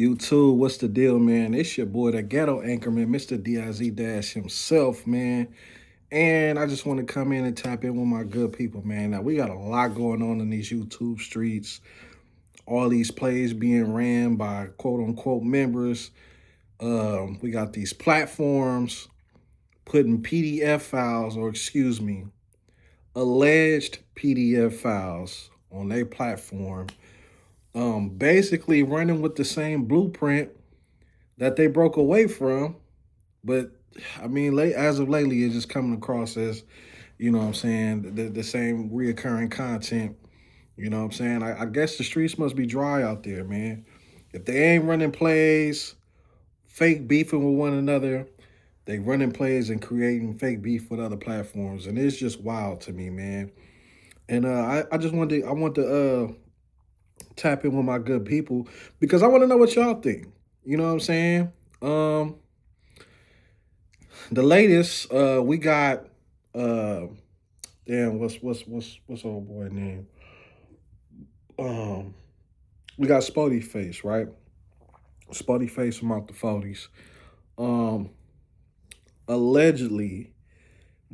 YouTube, what's the deal, man? It's your boy, the ghetto anchorman, Mr. DIZ Dash himself, man. And I just want to come in and tap in with my good people, man. Now, we got a lot going on in these YouTube streets. All these plays being ran by quote unquote members. We got these platforms putting PDF files, or excuse me, alleged PDF files on their platform. Basically running with the same blueprint that they broke away from. But I mean, as of lately, it's just coming across as, you know what I'm saying, the same reoccurring content. You know what I'm saying? I guess the streets must be dry out there, man. If they ain't running plays, fake beefing with one another, they running plays and creating fake beef with other platforms. And it's just wild to me, man. And I just want to tap in with my good people because I want to know what y'all think. You know what I'm saying? Um, the latest, we got damn, what's old boy name? Um, we got Spotty Face, right? Spotty Face from out the 40s. Um, allegedly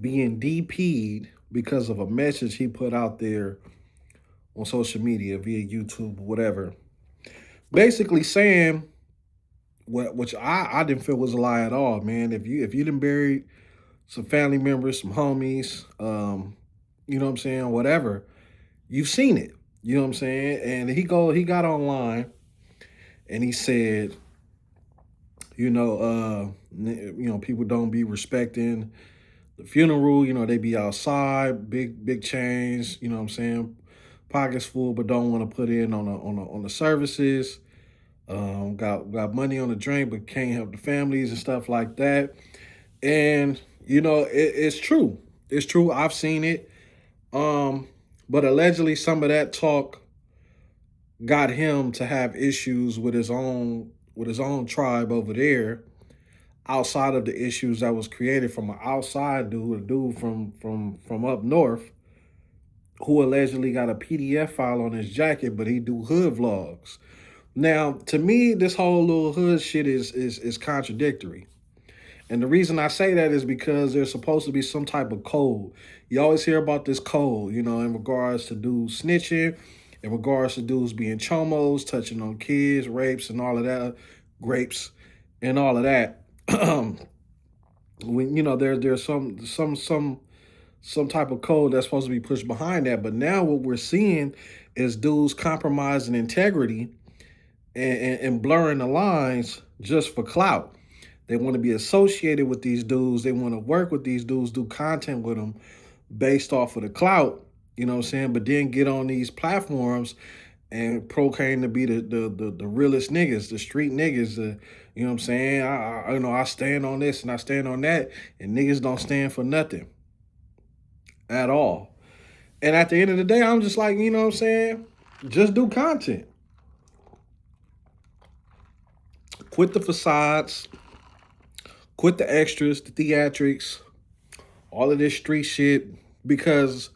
being DP'd because of a message he put out there on social media via YouTube, whatever. Basically saying which I didn't feel was a lie at all, man. If you didn't bury some family members, some homies, you know what I'm saying, whatever, you've seen it. You know what I'm saying? And he got online and he said, people don't be respecting the funeral, they be outside, big chains, you know what I'm saying? Pockets full, but don't want to put in on the services. Got money on the drink, but can't help the families and stuff like that. And it's true. It's true. I've seen it. But allegedly, some of that talk got him to have issues with his own tribe over there, outside of the issues that was created from an outside dude, a dude from up north, who allegedly got a PDF file on his jacket, but he do hood vlogs. Now, to me, this whole little hood shit is contradictory. And the reason I say that is because there's supposed to be some type of code. You always hear about this code, in regards to dudes snitching, in regards to dudes being chomos, touching on kids, rapes, and all of that, grapes, and all of that. There's some type of code that's supposed to be pushed behind that. But now what we're seeing is dudes compromising integrity and blurring the lines just for clout. They want to be associated with these dudes. They want to work with these dudes, do content with them based off of the clout, you know what I'm saying? But then get on these platforms and proclaim to be the realest niggas, the street niggas, you know what I'm saying? I stand on this and I stand on that, and niggas don't stand for nothing at all. And at the end of the day, I'm just like, you know what I'm saying? Just do content. Quit the facades, quit the extras, the theatrics, all of this street shit, because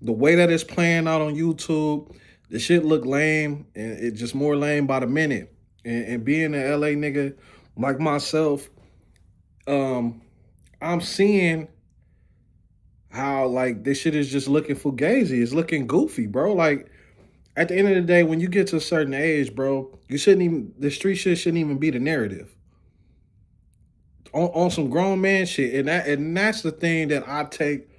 the way that it's playing out on YouTube, the shit look lame, and it just more lame by the minute. And being an LA nigga like myself, I'm seeing how like this shit is just looking fugazi. It's looking goofy, bro. Like at the end of the day, when you get to a certain age, bro, the street shit shouldn't even be the narrative. On some grown man shit, and that's the thing that I take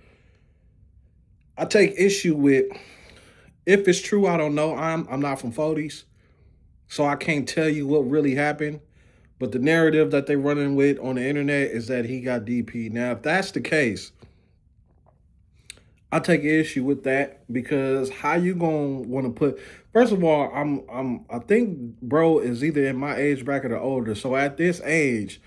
issue with. If it's true, I don't know. I'm not from 40s, so I can't tell you what really happened. But the narrative that they're running with on the internet is that he got DP. Now, if that's the case, I take issue with that, because how you gonna want to put? First of all, I think bro is either in my age bracket or older. So at this age,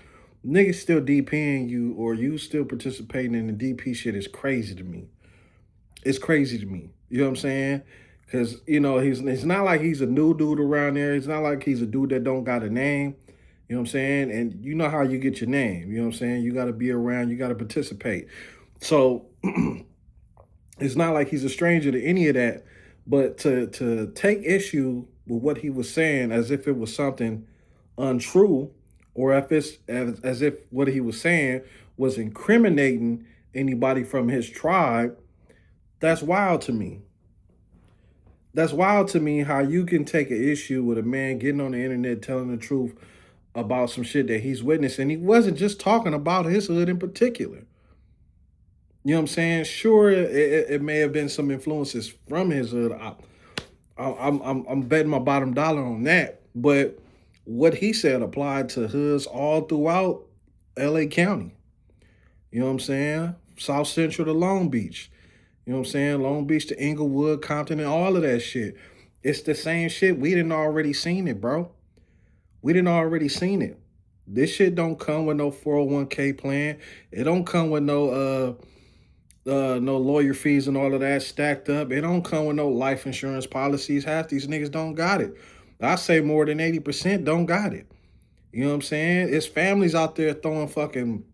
niggas still DPing you, or you still participating in the DP shit is crazy to me. It's crazy to me. You know what I'm saying? Because it's not like he's a new dude around there. It's not like he's a dude that don't got a name. You know what I'm saying? And you know how you get your name. You know what I'm saying? You got to be around. You got to participate. So it's not like he's a stranger to any of that. But to take issue with what he was saying as if it was something untrue, or if it's as if what he was saying was incriminating anybody from his tribe, that's wild to me. That's wild to me how you can take an issue with a man getting on the internet telling the truth about some shit that he's witnessing. He wasn't just talking about his hood in particular. You know what I'm saying? Sure, it may have been some influences from his hood. I'm betting my bottom dollar on that. But what he said applied to hoods all throughout LA County. You know what I'm saying? South Central to Long Beach. You know what I'm saying? Long Beach to Inglewood, Compton, and all of that shit. It's the same shit. We didn't already seen it, bro. We didn't already seen it. This shit don't come with no 401k plan. It don't come with no lawyer fees and all of that stacked up. It don't come with no life insurance policies. Half these niggas don't got it. I say more than 80% don't got it. You know what I'm saying? It's families out there throwing fucking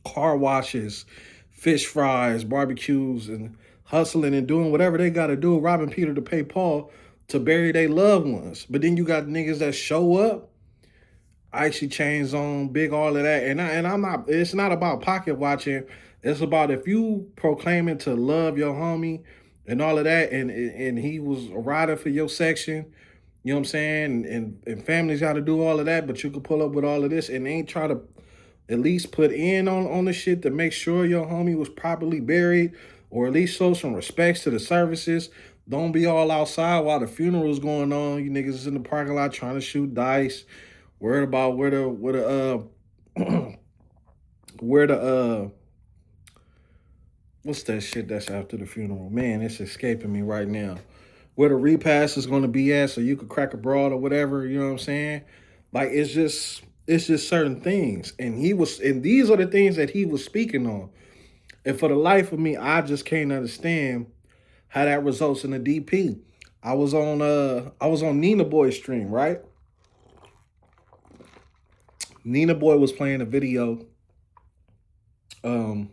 car washes, fish fries, barbecues, and hustling and doing whatever they got to do, robbing Peter to pay Paul to bury their loved ones. But then you got niggas that show up, icy chains on, big all of that. And I'm not, it's not about pocket watching. It's about if you proclaiming to love your homie and all of that, and he was a rider for your section, you know what I'm saying? And families got to do all of that, but you could pull up with all of this and ain't try to at least put in on the shit to make sure your homie was properly buried, or at least show some respects to the services. Don't be all outside while the funeral's going on. You niggas is in the parking lot trying to shoot dice, worried about where the what's that shit that's after the funeral? Man, it's escaping me right now. Where the repast is going to be at, so you could crack a broad or whatever. You know what I'm saying? Like it's just certain things, and these are the things that he was speaking on. And for the life of me, I just can't understand how that results in a DP. I was on Nina Boy's stream, right? Nina Boy was playing a video um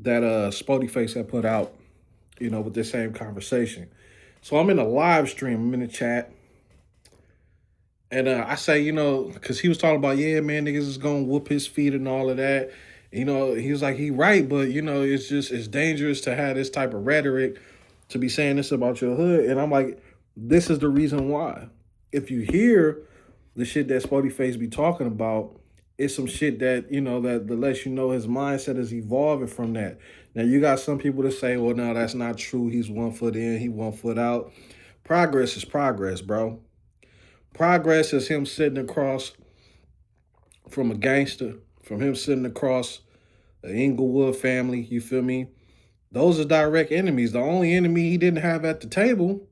that Spody Face had put out, you know, with the same conversation. So I'm in a live stream, I'm in the chat, and I say, you know, because he was talking about, yeah, man, niggas is gonna whoop his feet and all of that. You know, he was like, he right, but you know, it's dangerous to have this type of rhetoric to be saying this about your hood. And I'm like, this is the reason why. If you hear the shit that Spody Face be talking about, it's some shit that, you know, that lets you know his mindset is evolving from that. Now, you got some people that say, well, no, that's not true. He's 1 foot in, he 1 foot out. Progress is progress, bro. Progress is him sitting across from a gangster, from him sitting across the Inglewood family, you feel me? Those are direct enemies. The only enemy he didn't have at the table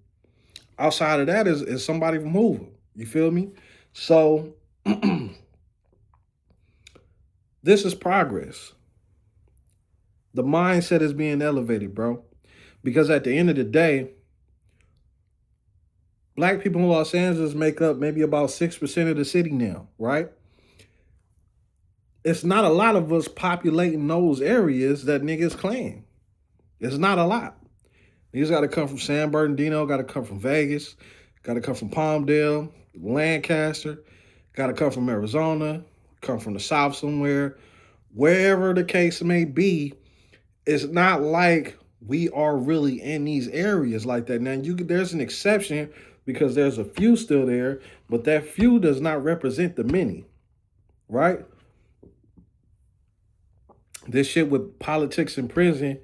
outside of that is somebody from Hoover. You feel me? So this is progress. The mindset is being elevated, bro. Because at the end of the day, black people in Los Angeles make up maybe about 6% of the city now, right? It's not a lot of us populating those areas that niggas claim. It's not a lot. Niggas got to come from San Bernardino, got to come from Vegas, got to come from Palmdale, Lancaster, got to come from Arizona, come from the South somewhere. Wherever the case may be, it's not like we are really in these areas like that. Now, there's an exception because there's a few still there, but that few does not represent the many, right? This shit with politics in prison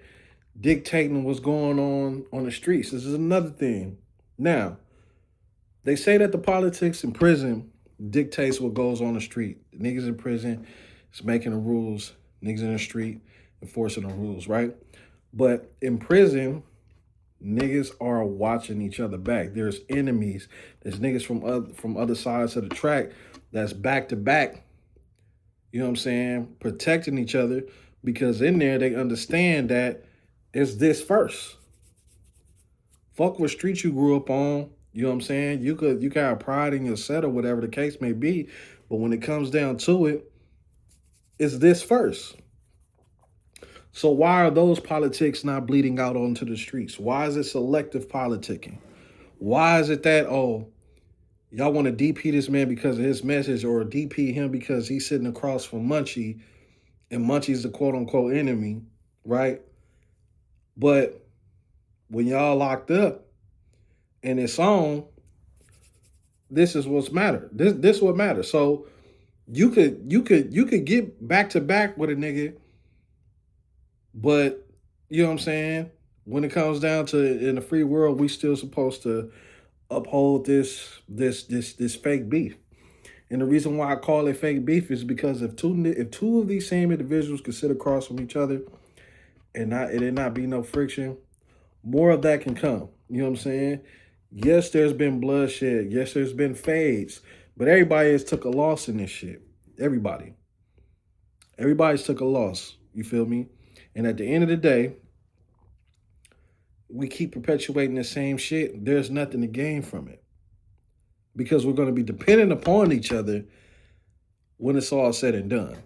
dictating what's going on the streets. This is another thing. Now, they say that the politics in prison dictates what goes on the street. The niggas in prison is making the rules. Niggas in the street enforcing the rules, right? But in prison, niggas are watching each other back. There's enemies. There's niggas from other sides of the track that's back to back. You know what I'm saying? Protecting each other, because in there they understand that it's this first. Fuck what street you grew up on. You know what I'm saying? You can have pride in your set or whatever the case may be, but when it comes down to it, it's this first. So why are those politics not bleeding out onto the streets? Why is it selective politicking? Why is it that, oh, Y'all want to DP this man because of his message, or DP him because he's sitting across from Munchie, and Munchie's the quote unquote enemy, right? But when y'all locked up and it's on, this is what's matter. This what matters. So you could get back to back with a nigga, but you know what I'm saying? When it comes down to in the free world, we still supposed to uphold this fake beef. And the reason why I call it fake beef is because if two of these same individuals could sit across from each other and not be no friction, more of that can come. You know what I'm saying? Yes, there's been bloodshed. Yes, there's been fades. But everybody has took a loss in this shit. Everybody. Everybody's took a loss. You feel me? And at the end of the day, we keep perpetuating the same shit. There's nothing to gain from it. Because we're going to be dependent upon each other when it's all said and done.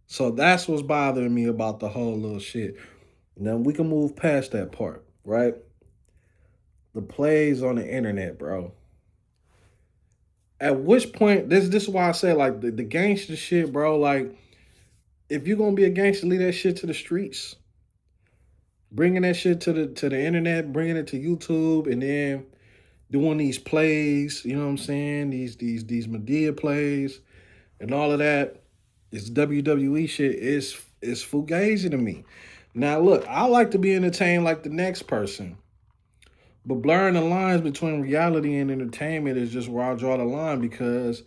So that's what's bothering me about the whole little shit. Now we can move past that part, right? The plays on the internet, bro. At which point, this is why I say like the gangster shit, bro. Like, if you're gonna be a gangster, leave that shit to the streets. Bringing that shit to the internet, bringing it to YouTube, and then doing these plays. You know what I'm saying? These Medea plays and all of that. It's WWE shit. Is fugazi to me. Now look, I like to be entertained like the next person. But blurring the lines between reality and entertainment is just where I draw the line, because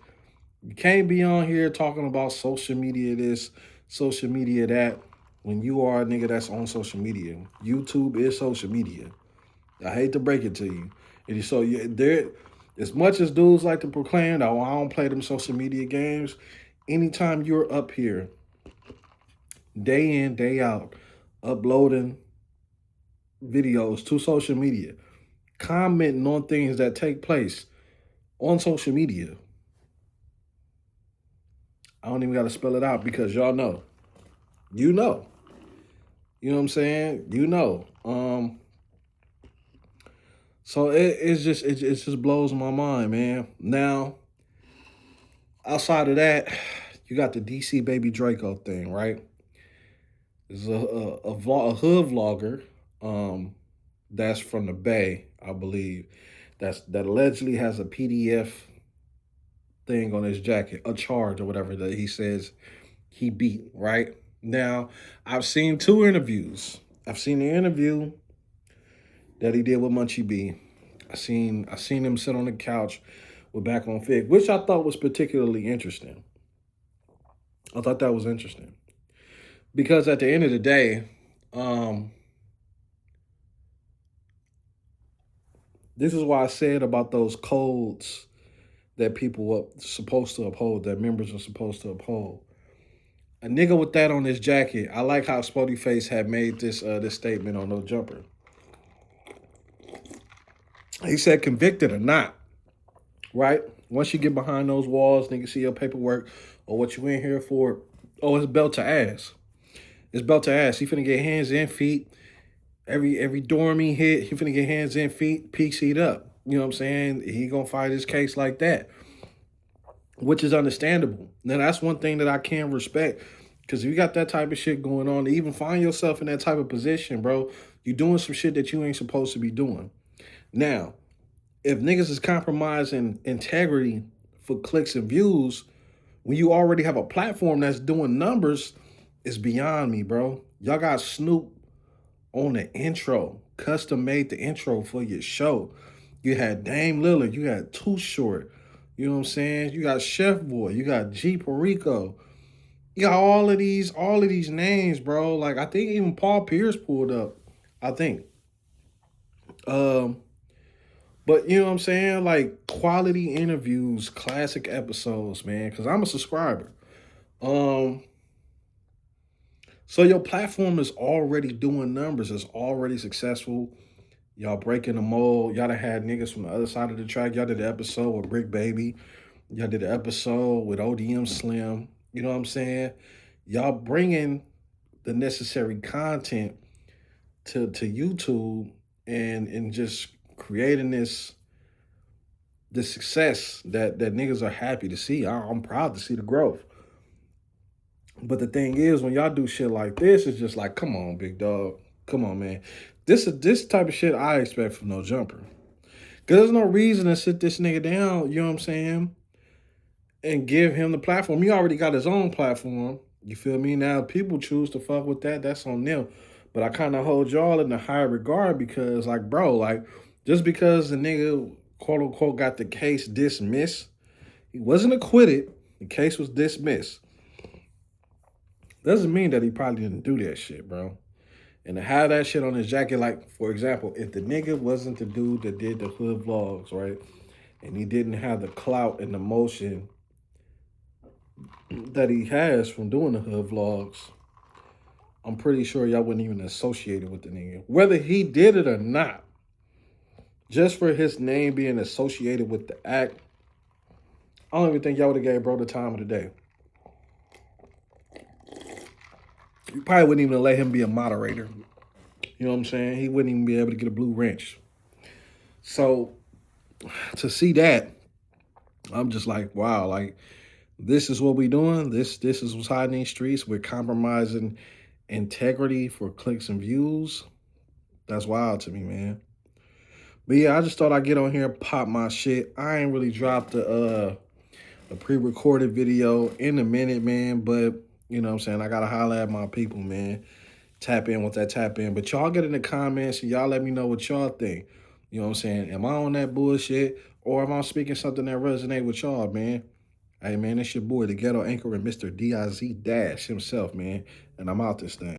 you can't be on here talking about social media this, social media that, when you are a nigga that's on social media. YouTube is social media. I hate to break it to you. And so there, as much as dudes like to proclaim that, oh, I don't play them social media games, anytime you're up here, day in, day out, uploading videos to social media, commenting on things that take place on social media. I don't even got to spell it out because y'all know. You know. You know what I'm saying? You know. So it just blows my mind, man. Now, outside of that, you got the DC Baby Draco thing, right? There's a hood vlogger, that's from the Bay, I believe, that allegedly has a PDF thing on his jacket, a charge or whatever that he says he beat, right? Now, I've seen two interviews. I've seen the interview that he did with Munchie B. I seen him sit on the couch with Back on Fig, which I thought was particularly interesting. I thought that was interesting. Because at the end of the day, this is why I said about those codes that people are supposed to uphold, that members are supposed to uphold. A nigga with that on his jacket. I like how Spotty Face had made this statement on No Jumper. He said, convicted or not, right? Once you get behind those walls, nigga see your paperwork or what you in here for. Oh, it's belt to ass. It's belt to ass. He finna get hands and feet. Every dorm he hit, he finna get hands and feet, peak seat up. You know what I'm saying? He gonna fight his case like that, which is understandable. Now that's one thing that I can respect, because if you got that type of shit going on, to even find yourself in that type of position, bro, you doing some shit that you ain't supposed to be doing. Now, if niggas is compromising integrity for clicks and views, when you already have a platform that's doing numbers, it's beyond me, bro. Y'all got Snoop on the intro, custom made the intro for your show. You had Dame Lillard, you had Too Short, you know what I'm saying? You got Chef Boy, you got G Perico. You got all of these names, bro. Like, I think even Paul Pierce pulled up, I think. But you know what I'm saying? Like, quality interviews, classic episodes, man, because I'm a subscriber. So your platform is already doing numbers. It's already successful. Y'all breaking the mold. Y'all done had niggas from the other side of the track. Y'all did the episode with Brick Baby. Y'all did the episode with ODM Slim. You know what I'm saying? Y'all bringing the necessary content to YouTube and just creating this the success that niggas are happy to see. I'm proud to see the growth. But the thing is, when y'all do shit like this, it's just like, come on, big dog. Come on, man. This type of shit I expect from no jumper. Cause there's no reason to sit this nigga down, you know what I'm saying? And give him the platform. He already got his own platform. You feel me? Now people choose to fuck with that. That's on them. But I kind of hold y'all in the high regard because, like, bro, like, just because the nigga quote unquote got the case dismissed, he wasn't acquitted. The case was dismissed. Doesn't mean that he probably didn't do that shit, bro. And to have that shit on his jacket, like, for example, if the nigga wasn't the dude that did the hood vlogs, right? And he didn't have the clout and the motion that he has from doing the hood vlogs, I'm pretty sure y'all wouldn't even associate it with the nigga. Whether he did it or not, just for his name being associated with the act, I don't even think y'all would have gave bro the time of the day. You probably wouldn't even let him be a moderator. You know what I'm saying? He wouldn't even be able to get a blue wrench. So to see that, I'm just like, wow, like, this is what we doing. This is what's hiding in these streets. We're compromising integrity for clicks and views. That's wild to me, man. But yeah, I just thought I'd get on here and pop my shit. I ain't really dropped a pre-recorded video in a minute, man. But, you know what I'm saying, I got to holler at my people, man. Tap in with that tap in. But y'all get in the comments and y'all let me know what y'all think. You know what I'm saying? Am I on that bullshit? Or am I speaking something that resonate with y'all, man? Hey, man, it's your boy, the ghetto anchor and Mr. DIZ Dash himself, man. And I'm out this thing.